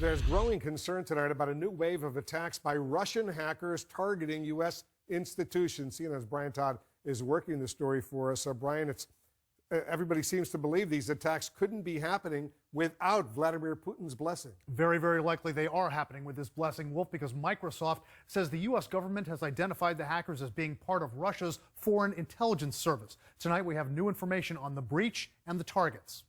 There's growing concern tonight about a new wave of attacks by Russian hackers targeting U.S. institutions. CNN's Brian Todd is working the story for us. Brian, everybody seems to believe these attacks couldn't be happening without Vladimir Putin's blessing. Very, very likely they are happening with this blessing, Wolf, because Microsoft says the U.S. government has identified the hackers as being part of Russia's foreign intelligence service. Tonight we have new information on the breach and the targets.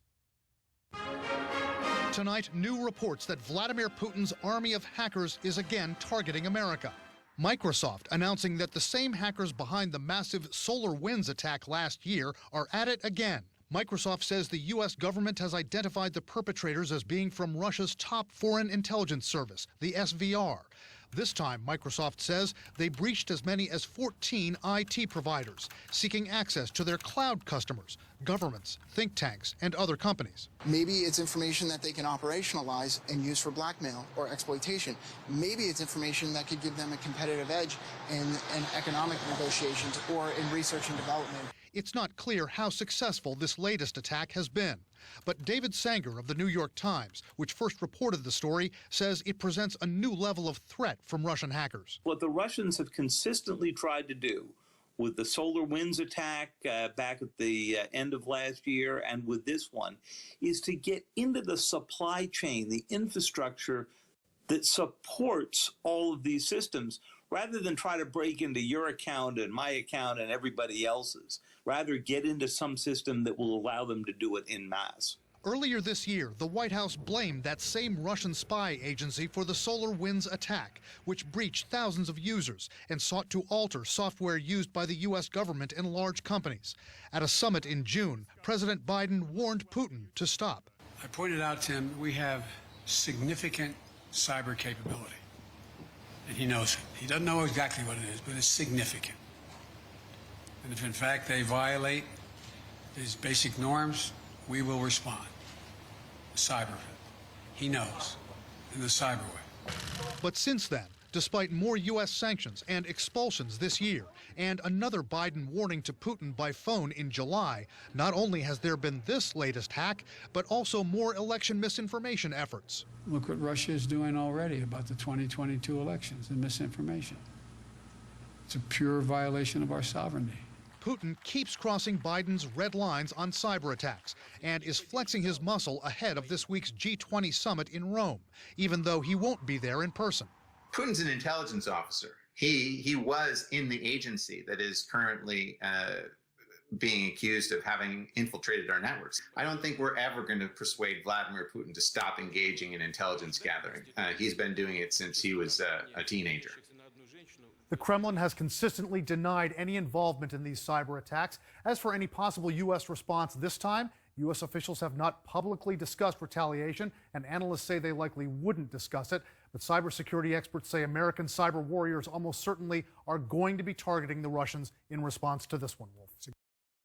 Tonight, new reports that Vladimir Putin's army of hackers is again targeting America. Microsoft announcing that the same hackers behind the massive SolarWinds attack last year are at it again. Microsoft says the U.S. government has identified the perpetrators as being from Russia's top foreign intelligence service, the SVR. This time, Microsoft says they breached as many as 14 IT providers, seeking access to their cloud customers, governments, think tanks, and other companies. Maybe it's information that they can operationalize and use for blackmail or exploitation. Maybe it's information that could give them a competitive edge in economic negotiations or in research and development. It's not clear how successful this latest attack has been. But David Sanger of the New York Times, which first reported the story, says it presents a new level of threat from Russian hackers. What the Russians have consistently tried to do with the SolarWinds attack back at the end of last year and with this one is to get into the supply chain, the infrastructure that supports all of these systems, rather than try to break into your account and my account and everybody else's. Rather, get into some system that will allow them to do it en masse. Earlier this year, the White House blamed that same Russian spy agency for the SolarWinds attack, which breached thousands of users and sought to alter software used by the U.S. government and large companies. At a summit in June, President Biden warned Putin to stop. I pointed out to him we have significant cyber capability. And he knows it. He doesn't know exactly what it is, but it's significant. And if in fact they violate these basic norms, we will respond. Cyber. He knows. In the cyber way. But since then, despite more U.S. sanctions and expulsions this year, and another Biden warning to Putin by phone in July, not only has there been this latest hack, but also more election misinformation efforts. Look what Russia is doing already about the 2022 elections and misinformation. It's a pure violation of our sovereignty. Putin keeps crossing Biden's red lines on cyber attacks and is flexing his muscle ahead of this week's G20 summit in Rome, even though he won't be there in person. Putin's an intelligence officer. He was in the agency that is currently being accused of having infiltrated our networks. I don't think we're ever going to persuade Vladimir Putin to stop engaging in intelligence gathering. He's been doing it since he was a teenager. The Kremlin has consistently denied any involvement in these cyber attacks. As for any possible U.S. response this time, U.S. officials have not publicly discussed retaliation, and analysts say they likely wouldn't discuss it. But cybersecurity experts say American cyber warriors almost certainly are going to be targeting the Russians in response to this one, Wolf.